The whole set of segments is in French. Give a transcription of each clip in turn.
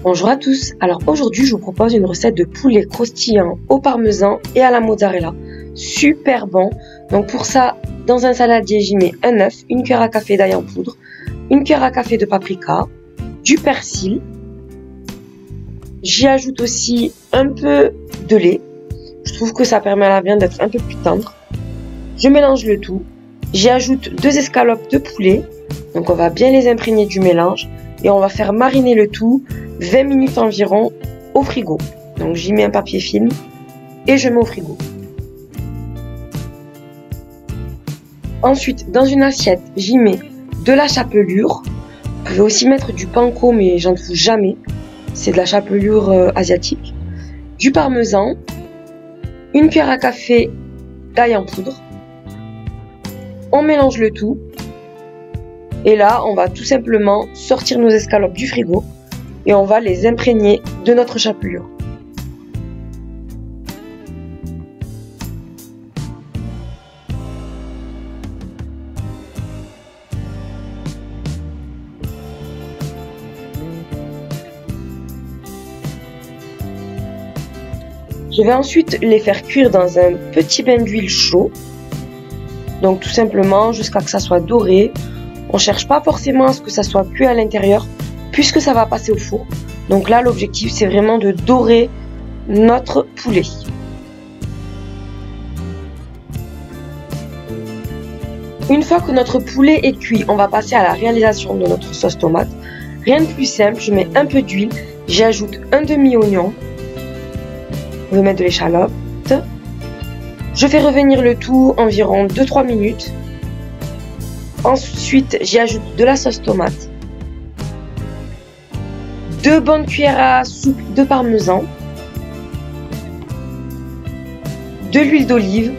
Bonjour à tous, alors aujourd'hui je vous propose une recette de poulet croustillant au parmesan et à la mozzarella, super bon. Donc pour ça, dans un saladier j'y mets un œuf, une cuillère à café d'ail en poudre, une cuillère à café de paprika, du persil, j'y ajoute aussi un peu de lait, je trouve que ça permet à la viande d'être un peu plus tendre. Je mélange le tout, j'y ajoute 2 escalopes de poulet, donc on va bien les imprégner du mélange et on va faire mariner le tout 20 minutes environ au frigo. Donc j'y mets un papier film et je mets au frigo. Ensuite, dans une assiette, j'y mets de la chapelure. Vous pouvez aussi mettre du panko, mais j'en trouve jamais. C'est de la chapelure asiatique. Du parmesan, une cuillère à café d'ail en poudre. On mélange le tout. Et là, on va tout simplement sortir nos escalopes du frigo et on va les imprégner de notre chapelure. Je vais ensuite les faire cuire dans un petit bain d'huile chaud. Donc tout simplement jusqu'à ce que ça soit doré. On cherche pas forcément à ce que ça soit cuit à l'intérieur puisque ça va passer au four. Donc là l'objectif c'est vraiment de dorer notre poulet. Une fois que notre poulet est cuit, on va passer à la réalisation de notre sauce tomate. Rien de plus simple, je mets un peu d'huile, j'ajoute un demi-oignon, vous pouvez mettre de l'échalote. Je fais revenir le tout environ 2-3 minutes. Ensuite, j'y ajoute de la sauce tomate, 2 bonnes cuillères à soupe de parmesan, de l'huile d'olive,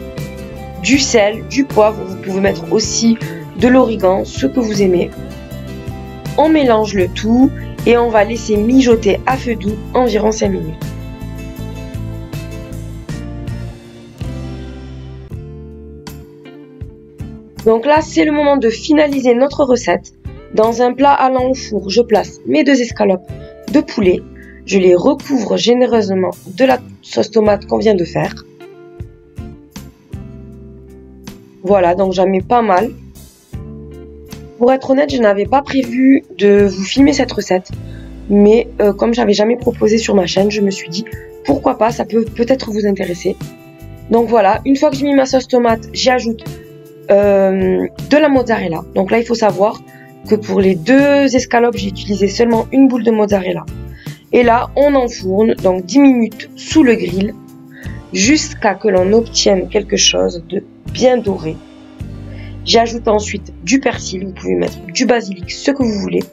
du sel, du poivre, vous pouvez mettre aussi de l'origan, ce que vous aimez. On mélange le tout et on va laisser mijoter à feu doux environ 5 minutes. Donc là, c'est le moment de finaliser notre recette. Dans un plat allant au four, je place mes 2 escalopes de poulet. Je les recouvre généreusement de la sauce tomate qu'on vient de faire. Voilà, donc j'en mets pas mal. Pour être honnête, je n'avais pas prévu de vous filmer cette recette. Mais comme j'avais jamais proposé sur ma chaîne, je me suis dit pourquoi pas, ça peut peut-être vous intéresser. Donc voilà, une fois que j'ai mis ma sauce tomate, j'y ajoute de la mozzarella. Donc là il faut savoir que pour les 2 escalopes j'ai utilisé seulement une boule de mozzarella. Et là on enfourne donc 10 minutes sous le grill jusqu'à que l'on obtienne quelque chose de bien doré. J'ajoute ensuite du persil, vous pouvez mettre du basilic, ce que vous voulez.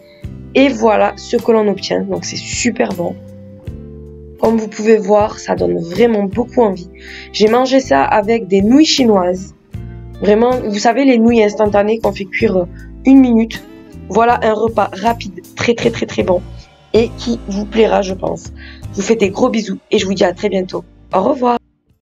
Et voilà ce que l'on obtient, donc c'est super bon. Comme vous pouvez voir, ça donne vraiment beaucoup envie. J'ai mangé ça avec des nouilles chinoises. Vraiment, vous savez, les nouilles instantanées qu'on fait cuire 1 minute. Voilà un repas rapide, très bon. Et qui vous plaira, je pense. Je vous fais des gros bisous et je vous dis à très bientôt. Au revoir.